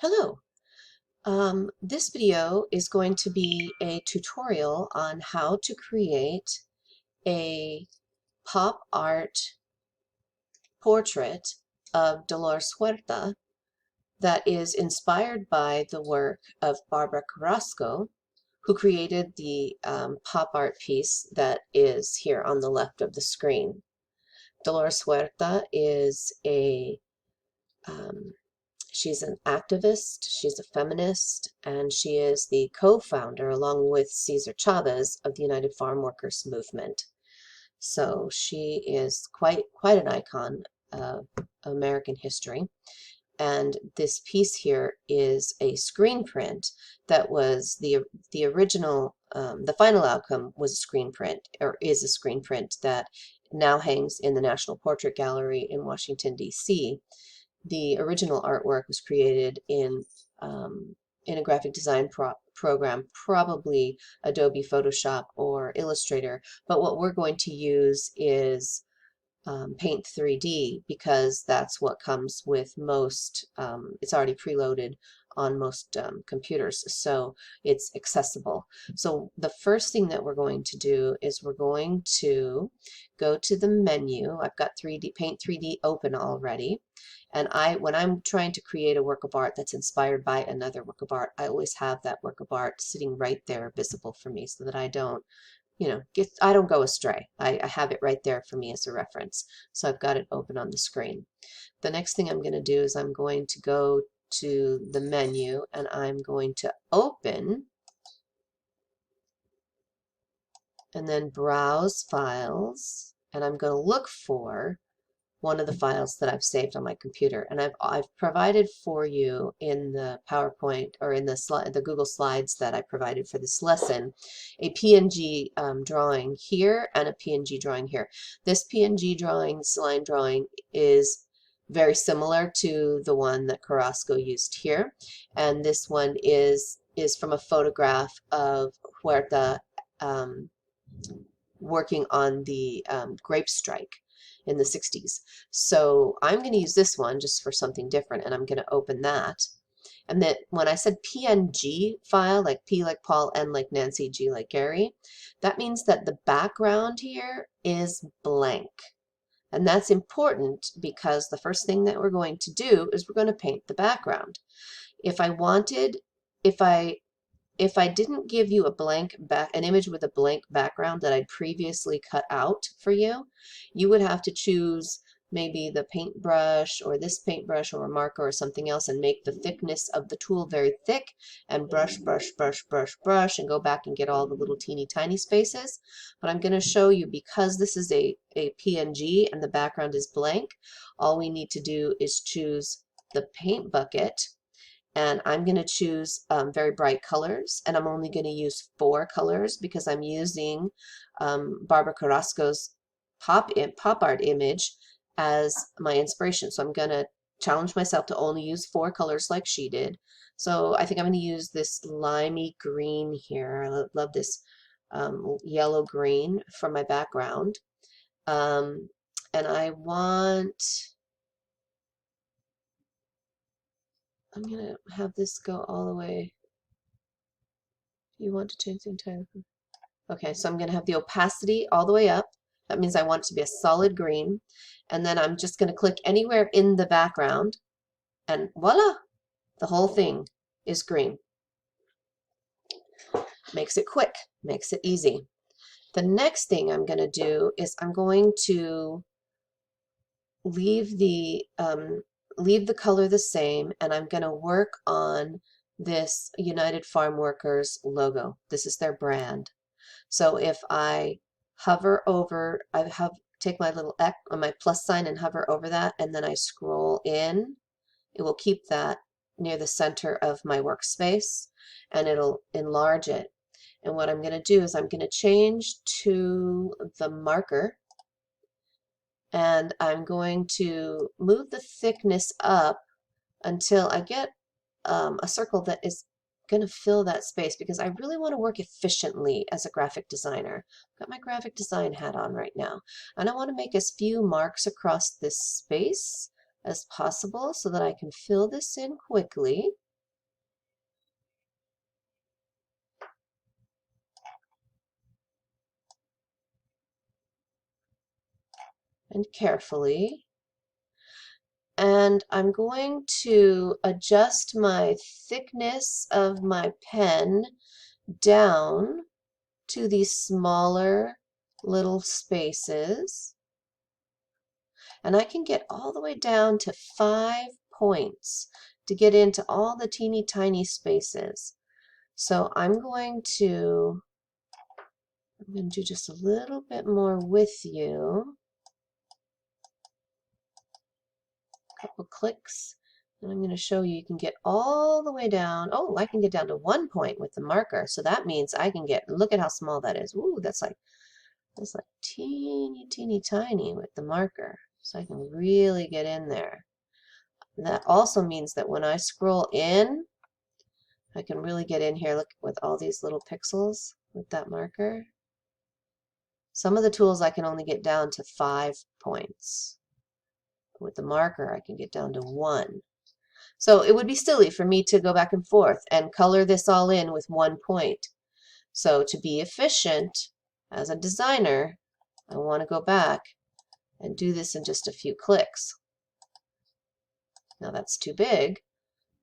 Hello. This video is going to be a tutorial on how to create a pop art portrait of Dolores Huerta that is inspired by the work of Barbara Carrasco, who created the pop art piece that is here on the left of the screen. Dolores Huerta is um, she's an activist, she's a feminist, and she is the co-founder, along with Cesar Chavez, of the United Farm Workers Movement. So she is quite an icon of American history. And this piece here is a screen print that was the original, the final outcome was a screen print, or is a screen print that now hangs in the National Portrait Gallery in Washington, D.C. The original artwork was created in a graphic design program, probably Adobe Photoshop or Illustrator, but what we're going to use is Paint 3D, because that's what comes with most, it's already preloaded on most computers, so it's accessible. So the first thing that we're going to do is we're going to go to the menu. I've got Paint 3D open already. And when I'm trying to create a work of art that's inspired by another work of art, I always have that work of art sitting right there visible for me so that I don't, I don't go astray. I have it right there for me as a reference. So I've got it open on the screen. The next thing I'm going to do is I'm going to go to the menu and I'm going to open and then browse files, and I'm going to look for one of the files that I've saved on my computer, and I've provided for you in the PowerPoint or in the Google Slides that I provided for this lesson a PNG drawing here and a PNG drawing here. This PNG drawing, this line drawing, is very similar to the one that Carrasco used here, and this one is from a photograph of Huerta working on the grape strike in the 60s. So I'm going to use this one just for something different, and I'm going to open that. And then when I said PNG file, like P like Paul, N like Nancy, G like Gary, that means that the background here is blank. And that's important because the first thing that we're going to do is we're going to paint the background. If I wanted, if I if I didn't give you an image with a blank background that I'd previously cut out for you, you would have to choose maybe the paintbrush or this paintbrush or a marker or something else and make the thickness of the tool very thick and brush, brush, brush, brush, brush, and go back and get all the little teeny tiny spaces. But I'm going to show you, because this is a PNG and the background is blank, all we need to do is choose the paint bucket, and I'm going to choose very bright colors, and I'm only going to use 4 colors because I'm using Barbara Carrasco's pop art image as my inspiration. So I'm going to challenge myself to only use 4 colors like she did. So I think I'm going to use this limey green here. I love this yellow green for my background. And I'm going to have this go all the way. You want to change the entire... Okay, so I'm going to have the opacity all the way up. That means I want it to be a solid green. And then I'm just going to click anywhere in the background, and voila! The whole thing is green. Makes it quick, makes it easy. The next thing I'm going to do is I'm going to leave the color the same, and I'm going to work on this United Farm Workers logo. This is their brand. So if I hover over, take my little X or my plus sign and hover over that, and then I scroll in, it will keep that near the center of my workspace, and it'll enlarge it. And what I'm going to do is I'm going to change to the marker, and I'm going to move the thickness up until I get a circle that is going to fill that space, because I really want to work efficiently as a graphic designer. I've got my graphic design hat on right now, and I want to make as few marks across this space as possible so that I can fill this in quickly. and carefully. And I'm going to adjust my thickness of my pen down to these smaller little spaces. And I can get all the way down to 5 points to get into all the teeny tiny spaces. So I'm going to do just a little bit more with you. A couple clicks. And I'm going to show you, you can get all the way down. Oh, I can get down to 1 point with the marker. So that means I can get, look at how small that is. Ooh, that's like teeny, teeny tiny with the marker. So I can really get in there. And that also means that when I scroll in, I can really get in here, look, with all these little pixels with that marker. Some of the tools I can only get down to 5 points. With the marker, I can get down to 1. So it would be silly for me to go back and forth and color this all in with 1 point. So to be efficient as a designer, I want to go back and do this in just a few clicks. Now that's too big,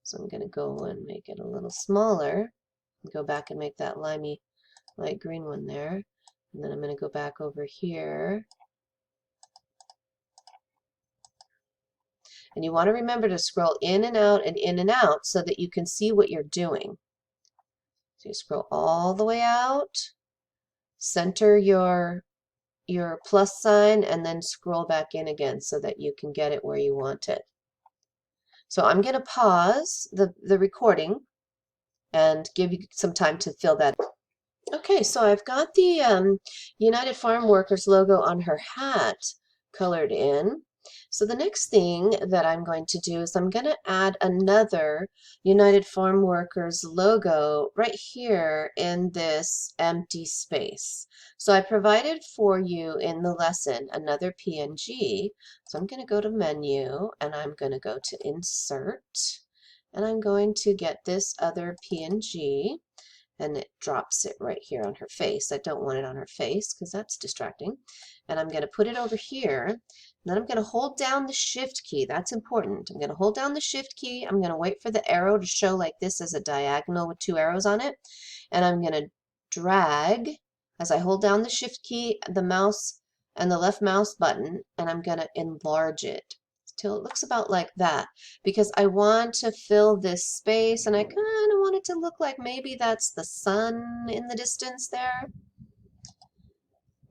so I'm going to go and make it a little smaller. Go back and make that limey light green one there. And then I'm going to go back over here. And you want to remember to scroll in and out so that you can see what you're doing. So you scroll all the way out, center your plus sign, and then scroll back in again so that you can get it where you want it. So I'm going to pause the recording and give you some time to fill that in. Okay, so I've got the United Farm Workers logo on her hat colored in. So the next thing that I'm going to do is I'm going to add another United Farm Workers logo right here in this empty space. So I provided for you in the lesson another PNG. So I'm going to go to Menu and I'm going to go to Insert and I'm going to get this other PNG. And it drops it right here on her face. I don't want it on her face because that's distracting. And I'm going to put it over here. And then I'm going to hold down the Shift key. That's important. I'm going to hold down the Shift key. I'm going to wait for the arrow to show like this as a diagonal with 2 arrows on it. And I'm going to drag as I hold down the Shift key, the mouse, and the left mouse button, and I'm going to enlarge it till it looks about like that, because I want to fill this space and I kind of want it to look like maybe that's the sun in the distance there.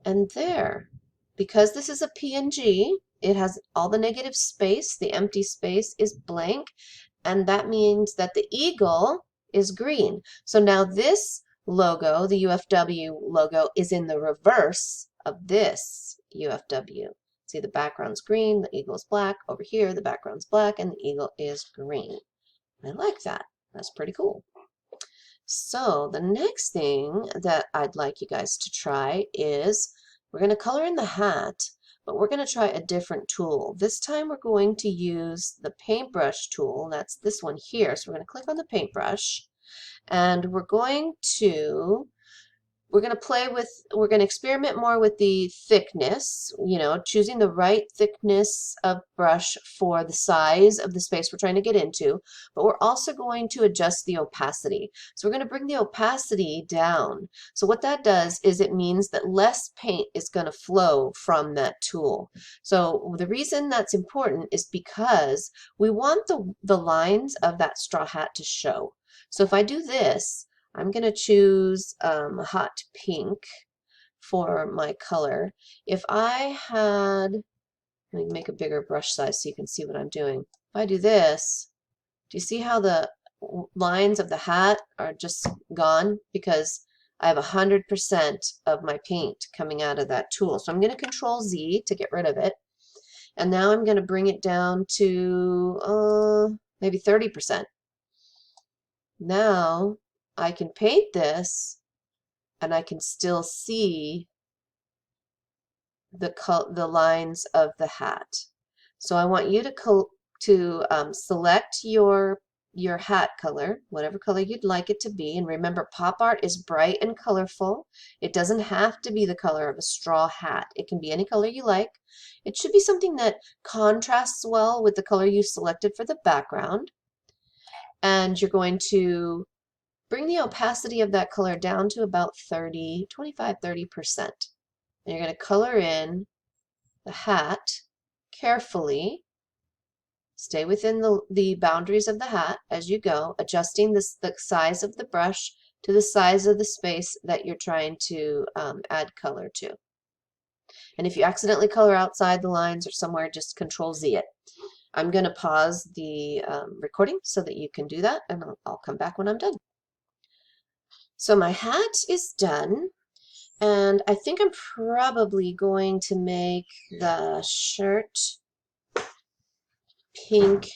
And there, because this is a PNG, it has all the negative space, the empty space is blank, and that means that the eagle is green. So now this logo, the UFW logo, is in the reverse of this UFW. See, the background's green, the eagle's black. Over here, the background's black, and the eagle is green. I like that. That's pretty cool. So the next thing that I'd like you guys to try is we're going to color in the hat, but we're going to try a different tool. This time we're going to use the paintbrush tool. That's this one here. So we're going to click on the paintbrush, and we're going to experiment more with the thickness, choosing the right thickness of brush for the size of the space we're trying to get into, but we're also going to adjust the opacity. So we're going to bring the opacity down. So what that does is it means that less paint is going to flow from that tool. So the reason that's important is because we want the lines of that straw hat to show. So if I do this, I'm going to choose hot pink for my color. If I had, let me make a bigger brush size so you can see what I'm doing. If I do this, do you see how the lines of the hat are just gone? Because I have 100% of my paint coming out of that tool. So I'm going to Control Z to get rid of it. And now I'm going to bring it down to maybe 30%. Now I can paint this and I can still see the lines of the hat. So I want you to select your your hat color, whatever color you'd like it to be. And remember, pop art is bright and colorful. It doesn't have to be the color of a straw hat. It can be any color you like. It should be something that contrasts well with the color you selected for the background. And you're going to bring the opacity of that color down to about 25, 30%. And you're going to color in the hat carefully. Stay within the boundaries of the hat as you go, adjusting the size of the brush to the size of the space that you're trying to add color to. And if you accidentally color outside the lines or somewhere, just Control Z it. I'm going to pause the recording so that you can do that, and I'll come back when I'm done. So my hat is done, and I think I'm probably going to make the shirt pink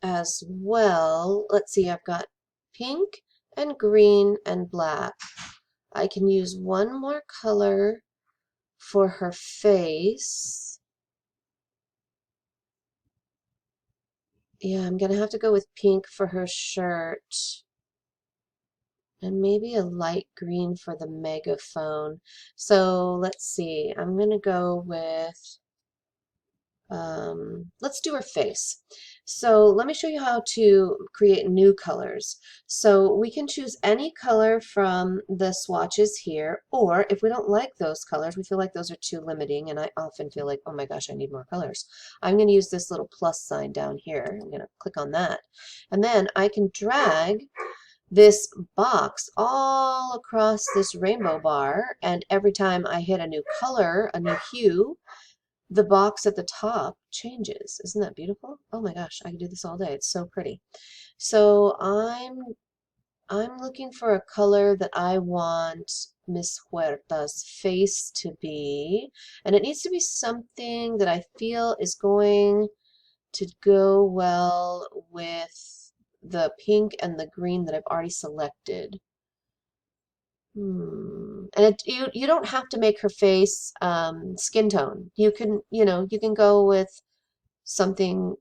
as well. Let's see, I've got pink and green and black. I can use one more color for her face. Yeah, I'm gonna have to go with pink for her shirt. And maybe a light green for the megaphone. So let's see, I'm gonna go with let's do her face. So let me show you how to create new colors. So we can choose any color from the swatches here, or if we don't like those colors, we feel like those are too limiting, and I often feel like, oh my gosh, I need more colors. I'm going to use this little plus sign down here. I'm going to click on that. And then I can drag this box all across this rainbow bar, and every time I hit a new color, a new hue, the box at the top changes. Isn't that beautiful? Oh my gosh, I can do this all day. It's so pretty. So I'm looking for a color that I want Miss Huerta's face to be, and it needs to be something that I feel is going to go well with the pink and the green that I've already selected. And you don't have to make her face skin tone. You can, you can go with something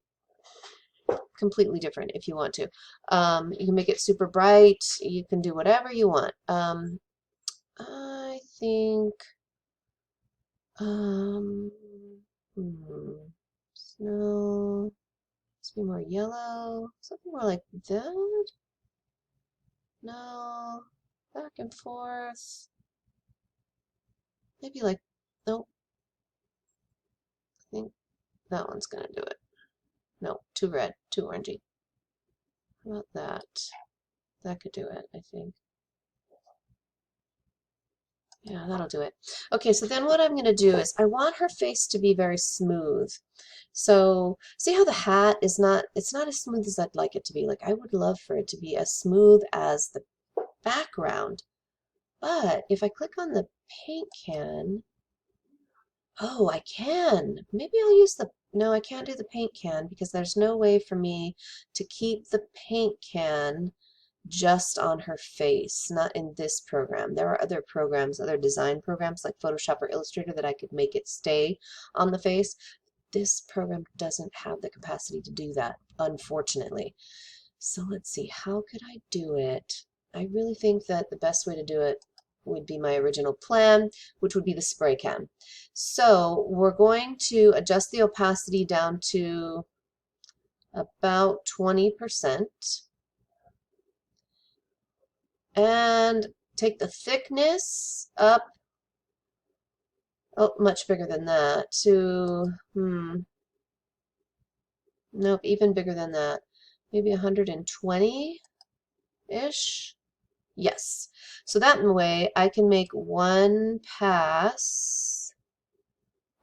completely different if you want to. You can make it super bright. You can do whatever you want. I think so let's be more yellow, something more like that. No, back and forth. Maybe like, nope. I think that one's gonna do it. No, too red, too orangey. How about that? That could do it, I think. Yeah, that'll do it. Okay, so then what I'm going to do is I want her face to be very smooth. So see how the hat is not, it's not as smooth as I'd like it to be. Like I would love for it to be as smooth as the background. But if I click on the paint can, oh, I can. Maybe I'll use the, no, I can't do the paint can because there's no way for me to keep the paint can just on her face, not in this program. There are other programs, other design programs like Photoshop or Illustrator that I could make it stay on the face. This program doesn't have the capacity to do that, unfortunately. So let's see, how could I do it? I really think that the best way to do it would be my original plan, which would be the spray can. So we're going to adjust the opacity down to about 20%. And take the thickness up, oh, much bigger than that, to, nope, even bigger than that, maybe 120-ish. Yes. So that way I can make one pass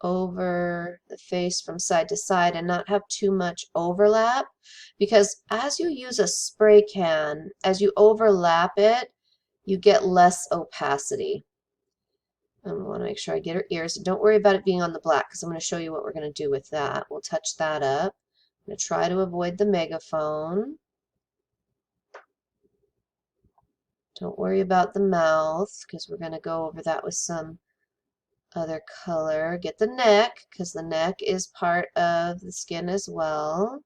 over the face from side to side and not have too much overlap, because as you use a spray can, as you overlap it, you get less opacity. I want to make sure I get her ears. Don't worry about it being on the black because I'm going to show you what we're going to do with that. We'll touch that up. I'm going to try to avoid the megaphone. Don't worry about the mouth because we're going to go over that with some other color. Get the neck because the neck is part of the skin as well.